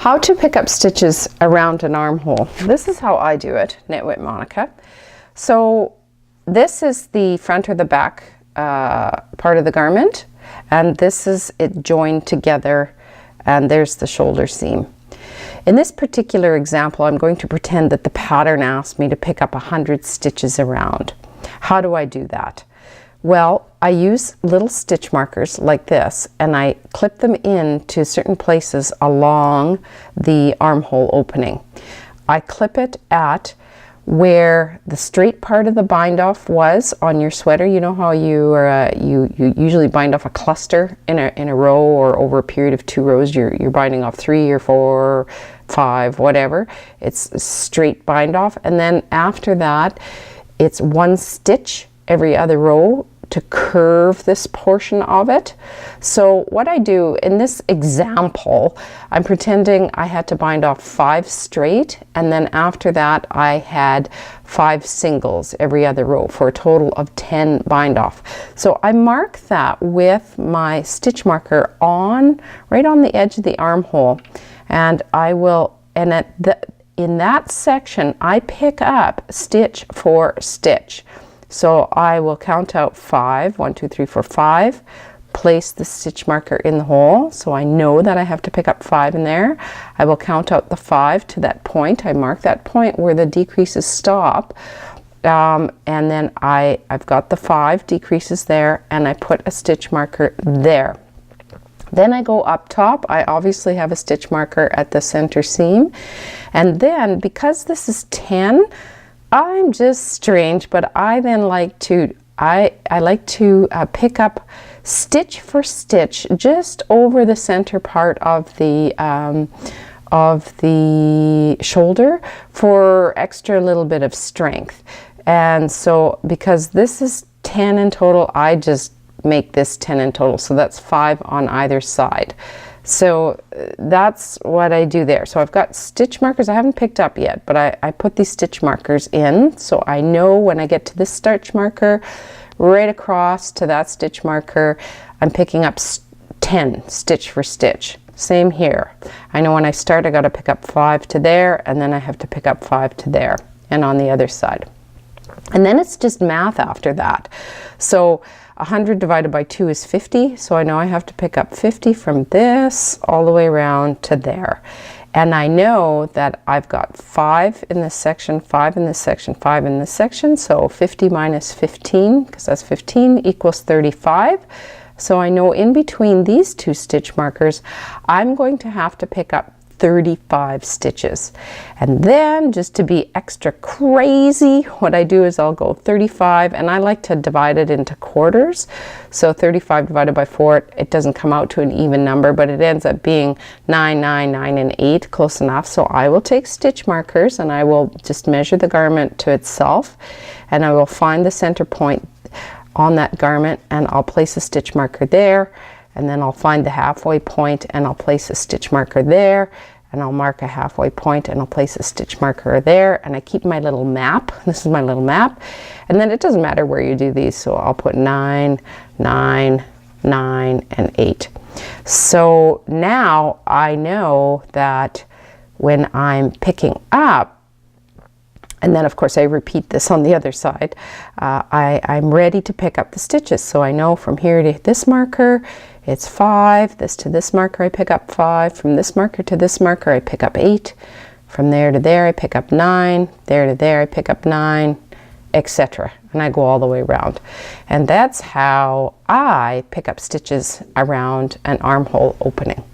How to pick up stitches around an armhole. This is how I do it, Knit with Monica. So this is the front or the back part of the garment, and this is it joined together, and there's the shoulder seam. In this particular example, I'm going to pretend that the pattern asked me to pick up 100 stitches around. How do I do that? Well, I use little stitch markers like this, and I clip them into certain places along the armhole opening. I clip it at where the straight part of the bind off was on your sweater. You know how you usually bind off a cluster in a row, or over a period of 2 rows you're binding off 3 or 4, 5, whatever. It's a straight bind off, and then after that it's 1 stitch every other row to curve this portion of it. So what I do in this example, I'm pretending I had to bind off 5 straight, and then after that I had 5 singles every other row for a total of 10 bind off. So I mark that with my stitch marker right on the edge of the armhole, and I will, and in that section I pick up stitch for stitch. So I will count out 5, 1, 2, 3, 4, 5, place the stitch marker in the hole, so I know that I have to pick up 5 in there. I will count out the 5 to that point. I mark that point where the decreases stop, and then I've got the 5 decreases there, and I put a stitch marker there. Then I go up top. I obviously have a stitch marker at the center seam, and then because this is 10, I'm just strange, but I then like to pick up stitch for stitch just over the center part of the shoulder for extra little bit of strength. And so because this is 10 in total, I just make this 10 in total, so that's 5 on either side. So that's what I do there. So I've got stitch markers I haven't picked up yet, but I put these stitch markers in, so I know when I get to this stitch marker, right across to that stitch marker, I'm picking up 10 stitch for stitch. Same here. I know when I start I got to pick up 5 to there, and then I have to pick up 5 to there, and on the other side. And then it's just math after that. So 100 divided by 2 is 50, so I know I have to pick up 50 from this all the way around to there. And I know that I've got 5 in this section, 5 in this section, 5 in this section, so 50 minus 15, because that's 15, equals 35. So I know in between these 2 stitch markers, I'm going to have to pick up 35 stitches. And then, just to be extra crazy, what I do is I'll go 35, and I like to divide it into quarters. So 35 divided by 4, it doesn't come out to an even number, but it ends up being 9, 9, 9, and 8, close enough. So I will take stitch markers, and I will just measure the garment to itself, and I will find the center point on that garment, and I'll place a stitch marker there, and then I'll find the halfway point, and I'll place a stitch marker there, and I'll mark a halfway point, and I'll place a stitch marker there, and I keep my little map. This is my little map, and then it doesn't matter where you do these, so I'll put 9, 9, 9, and 8. So now I know that when I'm picking up, and then of course I repeat this on the other side, I'm ready to pick up the stitches. So I know from here to this marker it's 5, this to this marker I pick up 5, from this marker to this marker I pick up 8, from there to there I pick up 9, there to there I pick up 9, etc. And I go all the way around. And that's how I pick up stitches around an armhole opening.